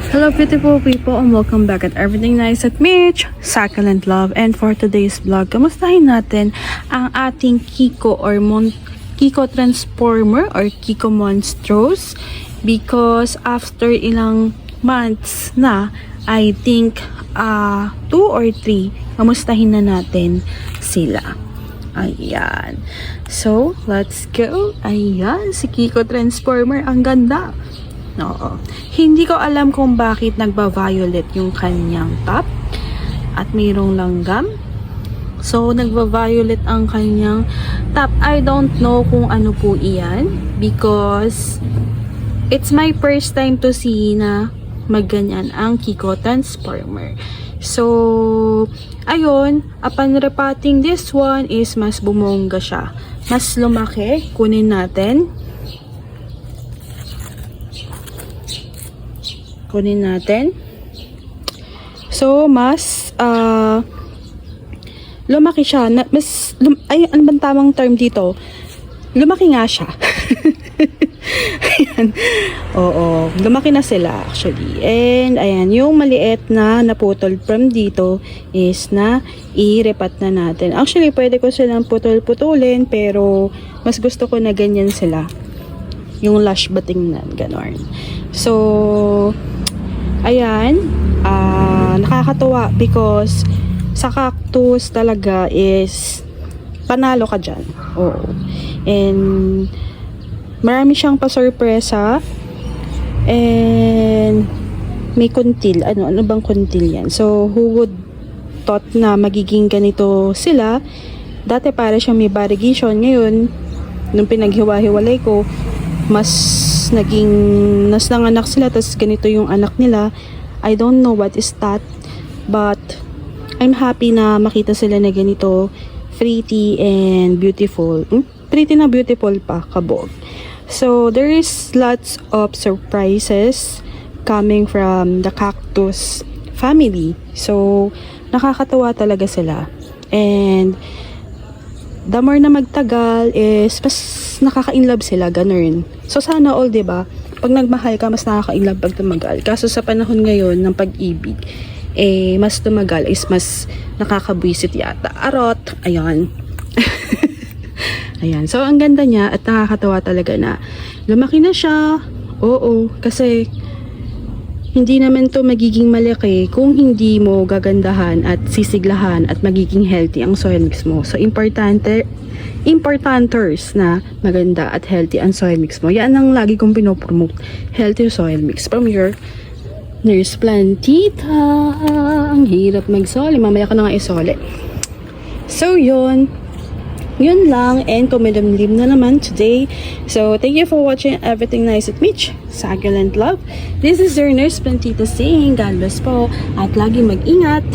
Hello beautiful people and welcome back at Everything Nice at Mitch, Succulent Love. And for today's vlog, kamustahin natin ang ating Kiko or Kiko Transformer or Kiko Monstrous, because after ilang months na, I think 2 or 3, kamustahin na natin sila. Ayan. So, let's go. Ayan, si Kiko Transformer, ang ganda. Oo. Hindi ko alam kung bakit nagba-violet yung kanyang top at mayroong langgam. So, nagba-violet ang kanyang top. I don't know kung ano po iyan because it's my first time to see na magganyan ang Kiko Transformer. So, ayun, upon repotting this one is mas bumongga siya. Mas lumaki. Kunin natin. So, mas lumaki siya. Ano bang tamang term dito? Lumaki nga siya. Ayan. Oo. Lumaki na sila actually. And, ayan. Yung maliit na naputol from dito is na i-repat na natin. Actually, pwede ko silang putol-putulin pero mas gusto ko na ganyan sila. Yung lush ba tingnan. Ganon. So, ayan, nakakatuwa because sa cactus talaga is panalo ka dyan. Oo. And marami siyang pasorpresa and may kuntil. Ano bang kuntil yan? So, who would thought na magiging ganito sila? Dati para siyang may variegation. Ngayon, nung pinaghiwa-hiwalay ko, mas nanganak sila, tas ganito yung anak nila. I don't know what is that, but I'm happy na makita sila na ganito, pretty and beautiful. Pretty na beautiful pa, kabog. So, there is lots of surprises coming from the cactus family. So, nakakatawa talaga sila. And the more na magtagal is mas nakaka-inlove sila, ganun. So sana all, 'di ba? Pag nagmahal ka, mas nakaka-inlove pag tumagal. Kaso sa panahon ngayon ng pag-ibig, mas tumagal is mas nakakabwisit yata. Arot, ayan. Ayan. So ang ganda niya at nakakatawa talaga na lumaki na siya. Oo, kasi hindi naman to magiging malaki kung hindi mo gagandahan at sisiglahan at magiging healthy ang soil mix mo. So, importanters na maganda at healthy ang soil mix mo. Yan ang lagi kong pinopromote. Healthy soil mix from your nurse plantita. Ang hirap mag-sole. Mamaya ko na nga isole. So, yun lang, and kumilimlim na naman today. So, thank you for watching Everything Nice at Mitch, Succulent Love. This is your nurse plantita saying God bless po at lagi mag-ingat.